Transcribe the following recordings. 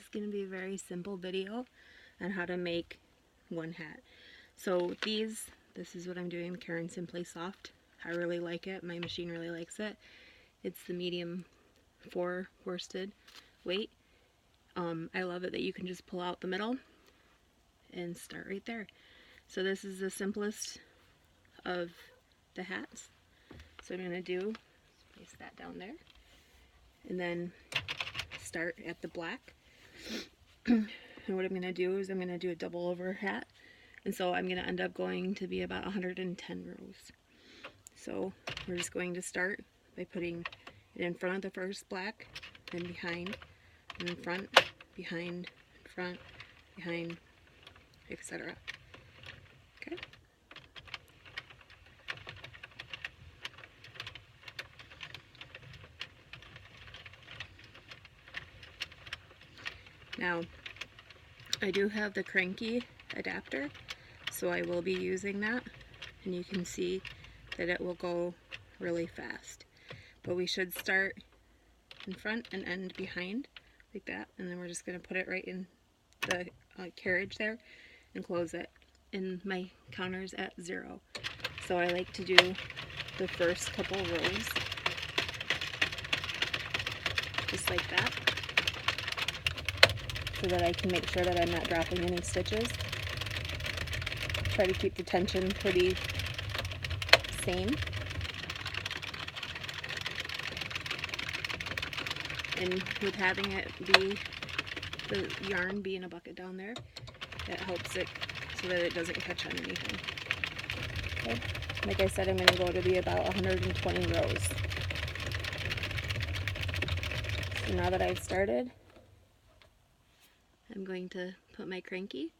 is going to be a very simple video on how to make one hat. So this is what I'm doing, Karen Simply Soft. I really like it. My machine really likes it. It's the medium 4 worsted weight. I love it that you can just pull out the middle and start right there. So this is the simplest of the hats. So what I'm going to do is place that down there and then start at the black. And what I'm going to do is I'm going to do a double over hat, and so I'm going to end up going to be about 110 rows. So we're just going to start by putting it in front of the first black, then behind, and in front, behind, front, behind, etc. Okay. Now, I do have the kranki adapter, so I will be using that, and you can see that it will go really fast. But we should start in front and end behind, like that, and then we're just going to put it right in the carriage there and close it. And my counter's at 0. So I like to do the first couple rows just like that, so that I can make sure that I'm not dropping any stitches. Try to keep the tension pretty same. And with having it be, the yarn be in a bucket down there, it helps it so that it doesn't catch on anything. Okay. Like I said, I'm going to go to be about 120 rows. So now that I've started, I'm going to put my kranki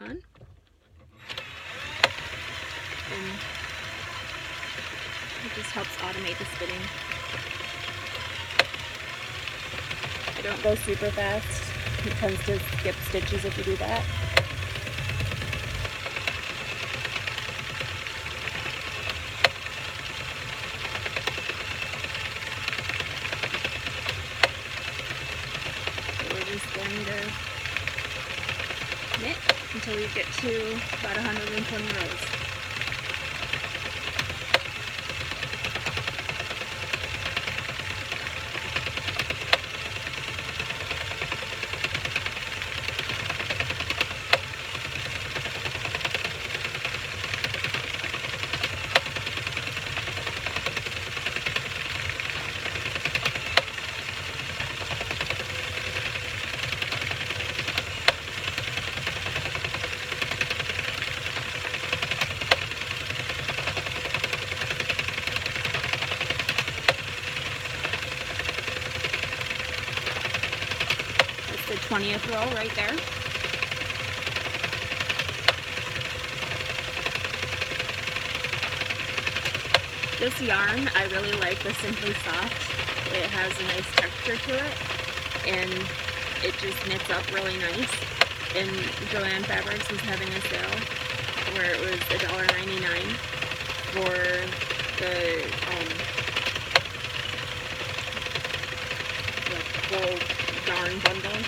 on, and it just helps automate the spinning. I don't go super fast. It tends to skip stitches if you do that. So we're just going to knit until we get to about 120 rows. The 20th row right there. This yarn, I really like the Simply Soft. It has a nice texture to it, and it just knits up really nice. And Joann Fabrics was having a sale where it was $1.99 for the full yarn bundle.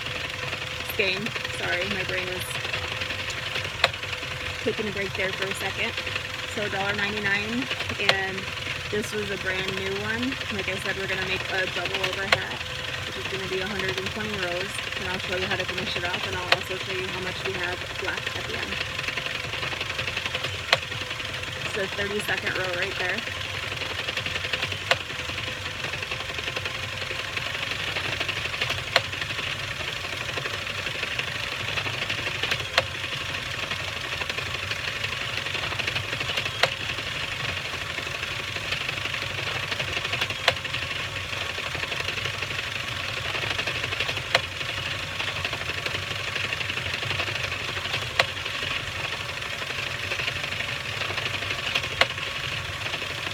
Skein. Sorry, my brain was taking a break there for a second. So $1.99, and this was a brand new one. Like I said, we're going to make a double over hat, which is going to be 120 rows, and I'll show you how to finish it off, and I'll also show you how much we have left at the end. So 32nd row right there.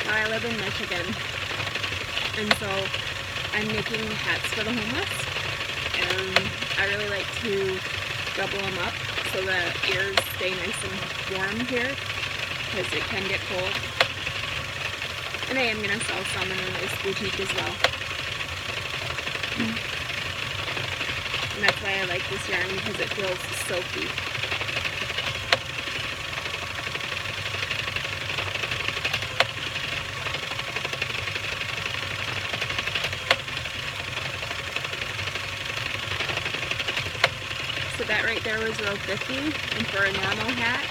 I live in Michigan, and so I'm making hats for the homeless, and I really like to double them up so that ears stay nice and warm here, because it can get cold. And I am going to sell some in this boutique as well. And that's why I like this yarn, because it feels silky. So that right there was row 50, and for a normal hat,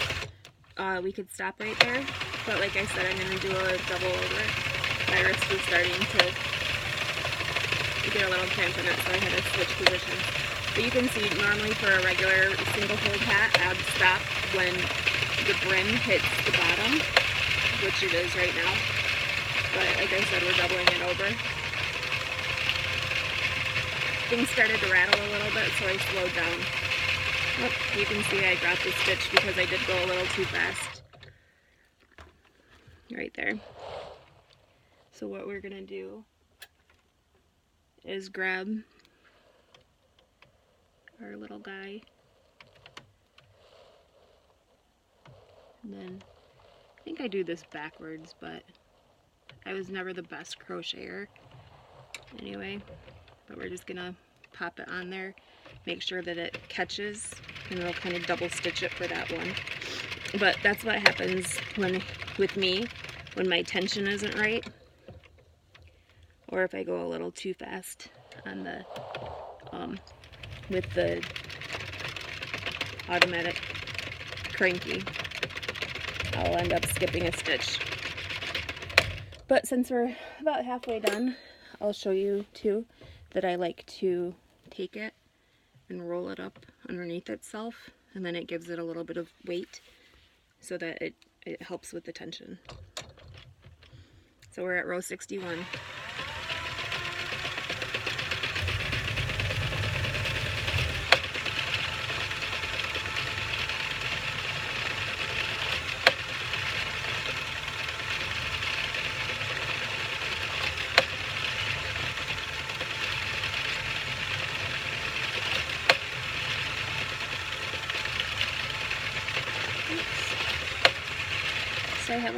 we could stop right there. But like I said, I'm going to do a double over. My wrist was starting to get a little cramp in it, so I had to switch positions. But you can see, normally for a regular single fold hat, I would stop when the brim hits the bottom, which it is right now. But like I said, we're doubling it over. Things started to rattle a little bit, so I slowed down. Oh, you can see I dropped a stitch because I did go a little too fast. Right there. So what we're gonna do is grab our little guy, and then I think I do this backwards, but I was never the best crocheter anyway. But we're just gonna pop it on there, make sure that it catches, and it'll kind of double stitch it for that one. But that's what happens with me when my tension isn't right, or if I go a little too fast on the with the automatic cranky. I'll end up skipping a stitch. But since we're about halfway done, I'll show you too that I like to take it and roll it up underneath itself, and then it gives it a little bit of weight so that it helps with the tension. So we're at row 61. So I have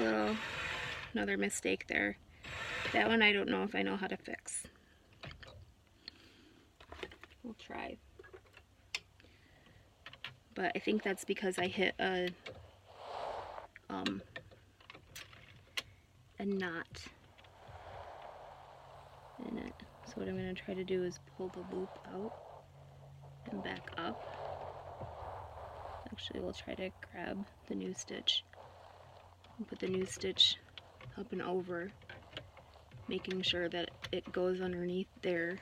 another mistake there. That one I don't know if I know how to fix. We'll try. But I think that's because I hit a knot in it. So what I'm going to try to do is pull the loop out and back up. Actually, we'll try to grab the new stitch and put the new stitch up and over, making sure that it goes underneath there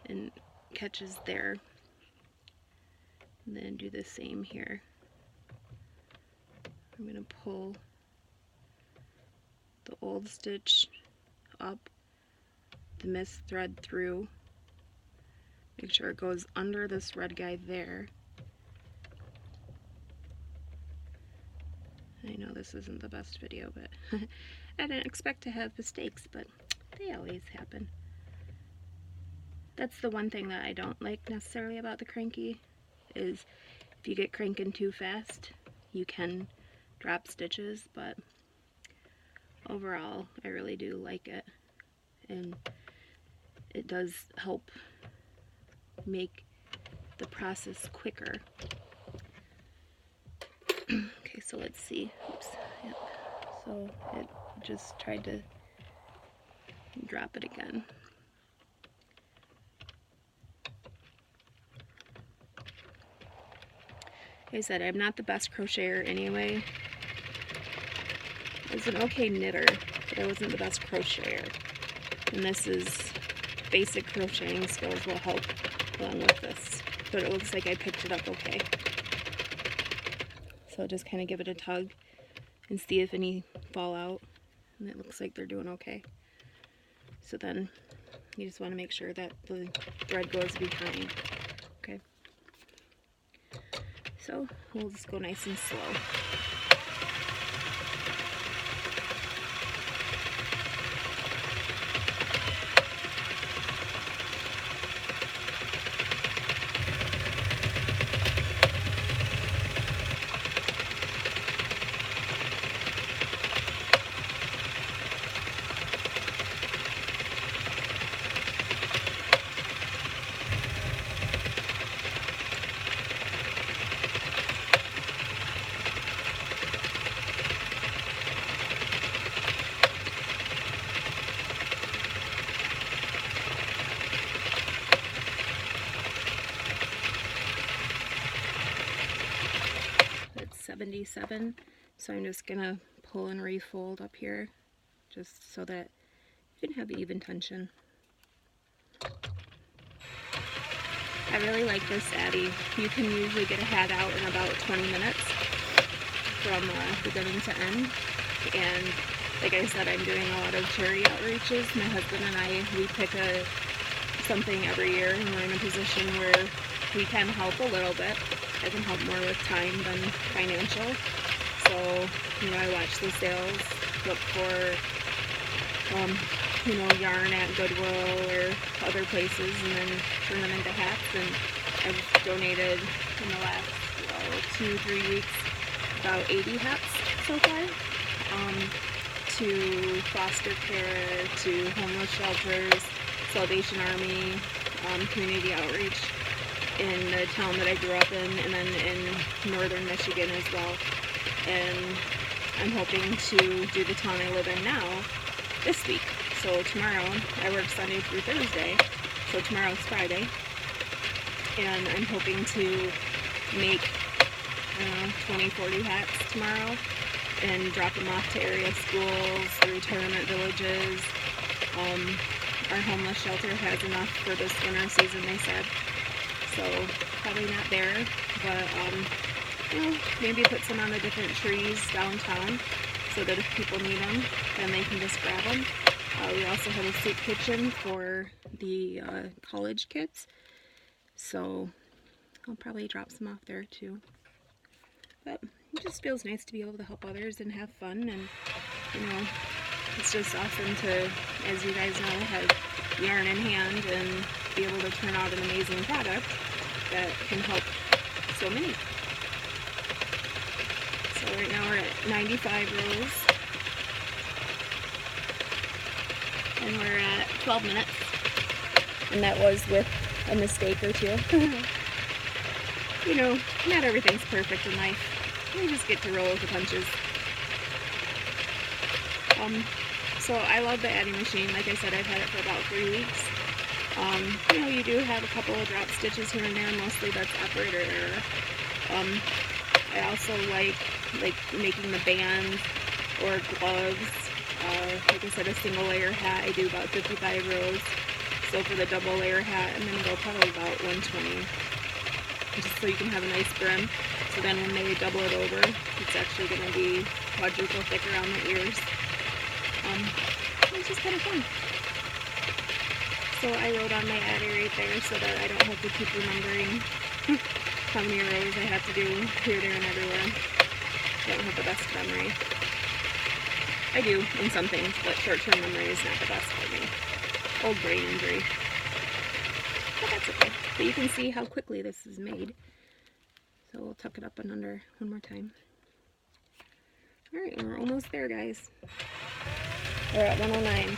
and catches there, and then do the same here. I'm going to pull the old stitch up, the missed thread through, make sure it goes under this red guy there. I know this isn't the best video, but I didn't expect to have mistakes, but they always happen. That's the one thing that I don't like necessarily about the cranky, is if you get cranking too fast, you can drop stitches, but overall, I really do like it, and it does help make the process quicker. Okay, so let's see. Oops. Yep. So it just tried to drop it again. Like I said, I'm not the best crocheter anyway. I was an okay knitter, but I wasn't the best crocheter. And this is basic crocheting skills will help along with this. But it looks like I picked it up okay. So just kind of give it a tug and see if any fall out. And it looks like they're doing okay. So then you just want to make sure that the thread goes behind. Okay. So we'll just go nice and slow. 77. So I'm just gonna pull and refold up here just so that you can have even tension. I really like this Addi. You can usually get a hat out in about 20 minutes from beginning to end. And like I said, I'm doing a lot of charity outreaches. My husband and I, we pick something every year, and we're in a position where we can help a little bit. I can help more with time than financial. So, you know, I watch the sales, look for, you know, yarn at Goodwill or other places, and then turn them into hats. And I've donated in the last 2-3 weeks about 80 hats so far, to foster care, to homeless shelters, Salvation Army, community outreach in the town that I grew up in, and then in northern Michigan as well. And I'm hoping to do the town I live in now this week. So tomorrow, I work Sunday through Thursday, so tomorrow's Friday, and I'm hoping to make 20-40 hats tomorrow and drop them off to area schools, the retirement villages. Our homeless shelter has enough for this winter season, they said, so probably not there, but you know, maybe put some on the different trees downtown so that if people need them, then they can just grab them. We also have a soup kitchen for the college kids, so I'll probably drop some off there too. But it just feels nice to be able to help others and have fun, and you know, it's just awesome to, as you guys know, have yarn in hand and be able to turn out an amazing product that can help so many. So right now we're at 95 rows, and we're at 12 minutes, and that was with a mistake or two. You know, not everything's perfect in life. We just get to roll with the punches. So I love the Addi machine. Like I said, I've had it for about 3 weeks. You know, you do have a couple of drop stitches here and there. Mostly that's operator error. I also like making the bands or gloves. Like I said, a single layer hat, I do about 55 rows. So for the double layer hat, I'm going to go probably about 120. Just so you can have a nice brim. So then when they double it over, it's actually going to be quadruple thick around the ears. It's just kind of fun. So I wrote on my Addi right there so that I don't have to keep remembering how many rows I have to do here, there, and everywhere. I don't have the best memory. I do in some things, but short-term memory is not the best for me. Old brain injury. But that's okay. But you can see how quickly this is made. So we'll tuck it up and under one more time. Alright, we're almost there, guys. We're at 109.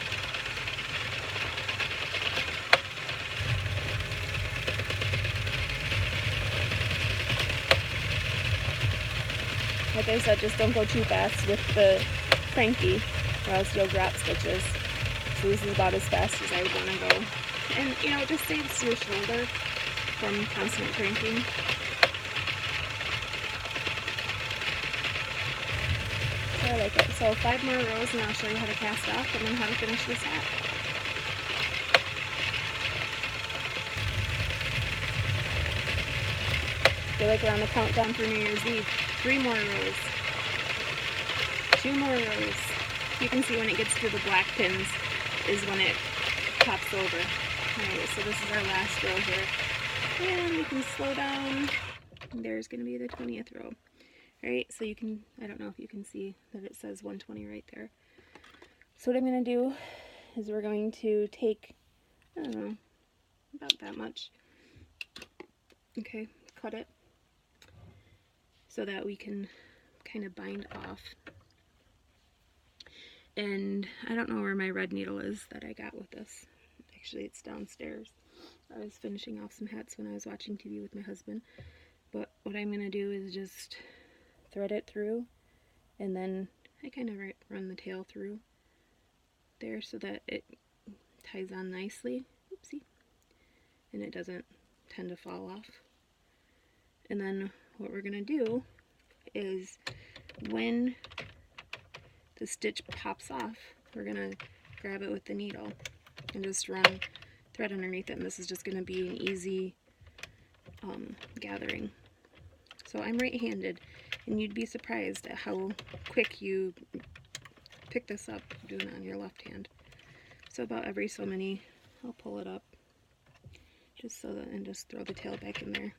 Like I said, just don't go too fast with the kranki, or else you'll drop stitches. So this is about as fast as I would want to go. And, you know, it just saves your shoulder from constant cranking. So I like it. So 5 more rows and I'll show you how to cast off and then how to finish this hat. I feel like we're on the countdown for New Year's Eve. 3 more rows. 2 more rows. You can see when it gets to the black pins is when it pops over. Alright, so this is our last row here. And we can slow down. There's going to be the 20th row. Alright, so you can, I don't know if you can see that it says 120 right there. So what I'm going to do is we're going to take, I don't know, about that much. Okay, cut it so that we can kind of bind off. And I don't know where my red needle is that I got with this. Actually, it's downstairs. I was finishing off some hats when I was watching TV with my husband. But what I'm going to do is just thread it through, and then I kind of run the tail through there so that it ties on nicely. Oopsie. And it doesn't tend to fall off. And then what we're going to do is when the stitch pops off, we're going to grab it with the needle and just run thread underneath it, and this is just going to be an easy gathering. So I'm right-handed, and you'd be surprised at how quick you pick this up doing it on your left hand. So about every so many, I'll pull it up just so that, and just throw the tail back in there.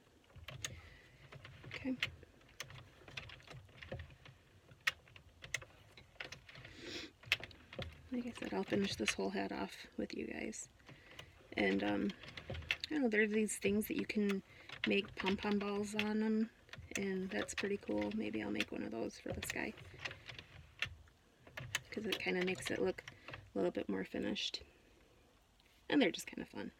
Okay. Like I said, I'll finish this whole hat off with you guys. And I don't know, there's these things that you can make pom-pom balls on them, and that's pretty cool. Maybe I'll make one of those for this guy, because it kind of makes it look a little bit more finished. And they're just kind of fun.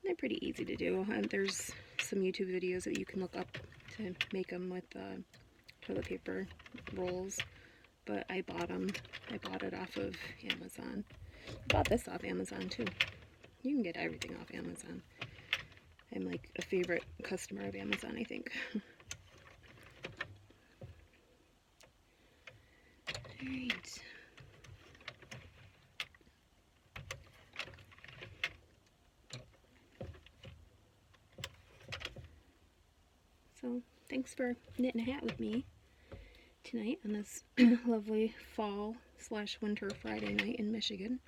They're pretty easy to do. And there's some YouTube videos that you can look up to make them with toilet paper rolls. But I bought them. I bought it off of Amazon. I bought this off Amazon too. You can get everything off Amazon. I'm like a favorite customer of Amazon, I think. Alright. So, thanks for knitting a hat with me tonight on this lovely fall/winter Friday night in Michigan.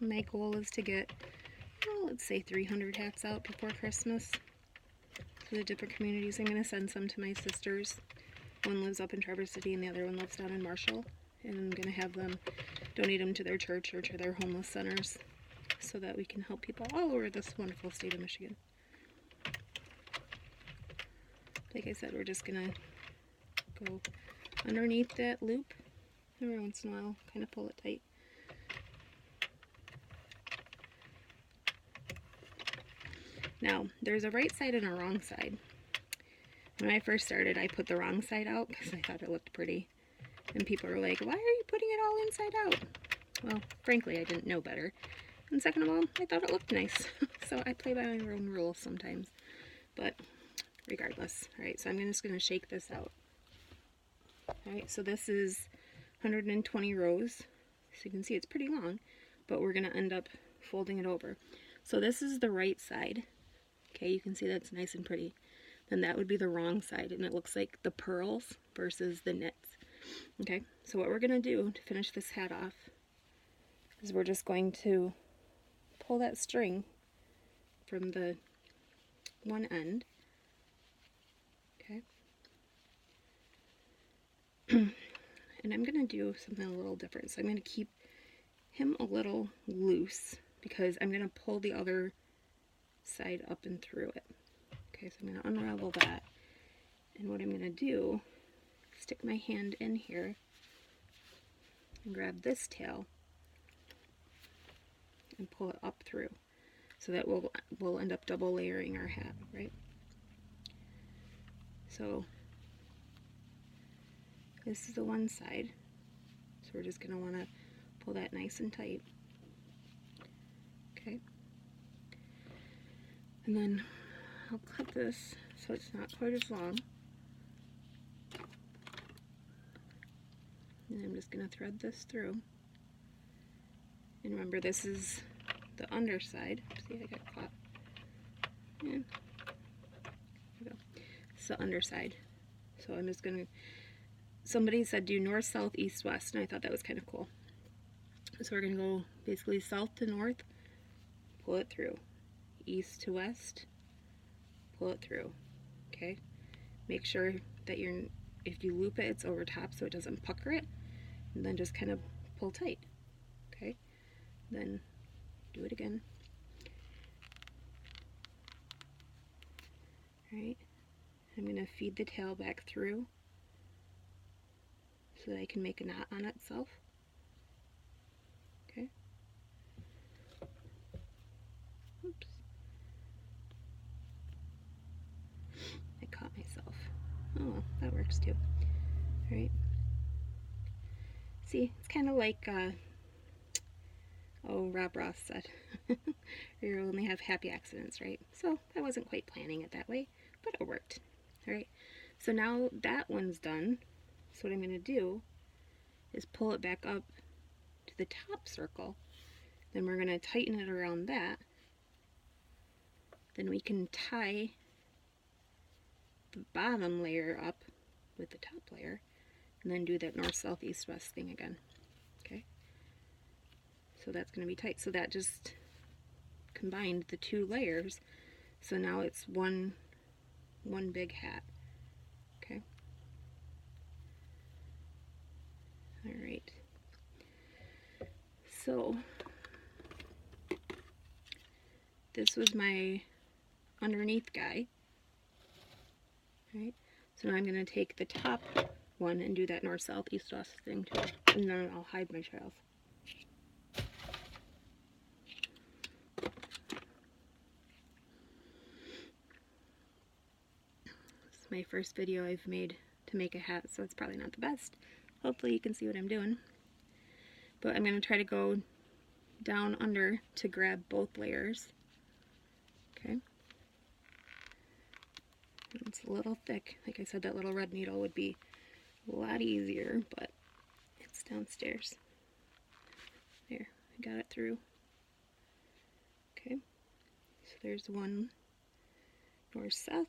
My goal is to get, well, let's say 300 hats out before Christmas to the different communities. I'm going to send some to my sisters. One lives up in Traverse City and the other one lives down in Marshall. And I'm going to have them donate them to their church or to their homeless centers so that we can help people all over this wonderful state of Michigan. Like I said, we're just going to go underneath that loop every once in a while, kind of pull it tight. Now, there's a right side and a wrong side. When I first started, I put the wrong side out because I thought it looked pretty. And people were like, why are you putting it all inside out? Well, frankly, I didn't know better. And second of all, I thought it looked nice. So I play by my own rules sometimes. But regardless. Alright, so I'm just going to shake this out. Alright, so this is 120 rows. So you can see it's pretty long. But we're going to end up folding it over. So this is the right side. Okay, you can see that's nice and pretty. Then that would be the wrong side, and it looks like the pearls versus the knits. Okay, so what we're going to do to finish this hat off is we're just going to pull that string from the one end. Okay. And I'm going to do something a little different. So I'm going to keep him a little loose because I'm going to pull the other side up and through it. Okay, so I'm going to unravel that. And what I'm going to do, stick my hand in here and grab this tail and pull it up through so that we'll end up double layering our hat, right? So this is the one side. So we're just going to want to pull that nice and tight. Okay. And then I'll cut this so it's not quite as long. And I'm just going to thread this through. And remember, this is the underside. See, I got caught. Yeah. There we go. It's the underside. So I'm just going to, somebody said do north, south, east, west, and I thought that was kind of cool. So we're going to go basically south to north, pull it through. East to west, pull it through. Okay, make sure that if you loop it, it's over top so it doesn't pucker it, and then just kind of pull tight. Okay, then do it again. Alright, I'm going to feed the tail back through so that I can make a knot on itself. Okay. Oops. I caught myself. Oh well, that works too. Alright. See, it's kind of like, Rob Ross said, you only have happy accidents, right? So I wasn't quite planning it that way, but it worked. Alright, so now that one's done. So what I'm going to do is pull it back up to the top circle. Then we're going to tighten it around that. Then we can tie the bottom layer up with the top layer, and then do that north, south, east, west thing again. Okay? So that's going to be tight. So that just combined the two layers. So now it's one big hat. Okay? Alright. So this was my underneath guy. Right? So now I'm going to take the top one and do that north, south, east, west thing too. And then I'll hide my trails. This is my first video I've made to make a hat, so it's probably not the best. Hopefully you can see what I'm doing. But I'm going to try to go down under to grab both layers. Okay. It's a little thick. Like I said, that little red needle would be a lot easier, but it's downstairs. There, I got it through. Okay, so there's one north, south.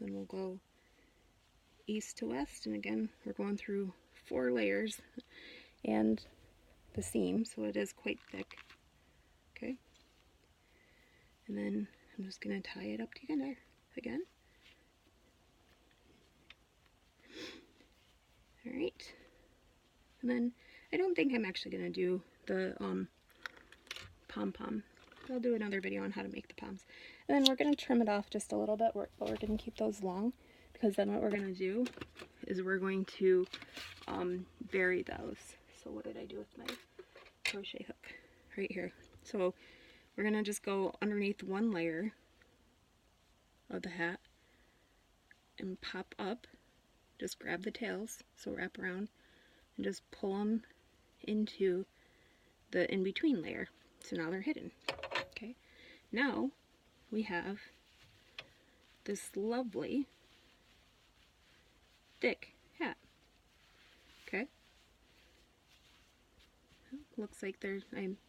Then we'll go east to west, and again, we're going through 4 layers and the seam, so it is quite thick. Okay, and then I'm just going to tie it up together again. Alright, and then I don't think I'm actually going to do the pom-pom. I'll do another video on how to make the poms. And then we're going to trim it off just a little bit, but we're going to keep those long, because then what we're going to do is we're going to vary those. So what did I do with my crochet hook? Right here. So we're going to just go underneath one layer of the hat and pop up. Just grab the tails, so wrap around, and just pull them into the in-between layer. So now they're hidden. Okay, now we have this lovely thick hat. Okay, looks like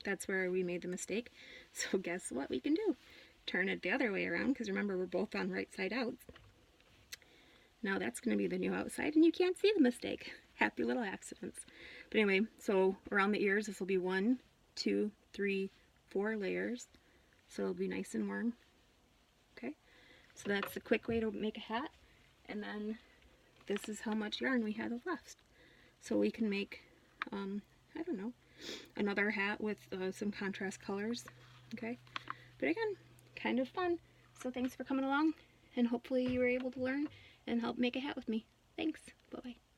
that's where we made the mistake. So guess what we can do? Turn it the other way around, because remember, we're both on right side out. Now that's going to be the new outside, and you can't see the mistake. Happy little accidents. But anyway, so around the ears, this will be 1, 2, 3, 4 layers. So it'll be nice and warm. Okay, so that's a quick way to make a hat. And then this is how much yarn we have left. So we can make, I don't know, another hat with some contrast colors. Okay, but again, kind of fun. So thanks for coming along, and hopefully you were able to learn and help make a hat with me. Thanks. Bye-bye.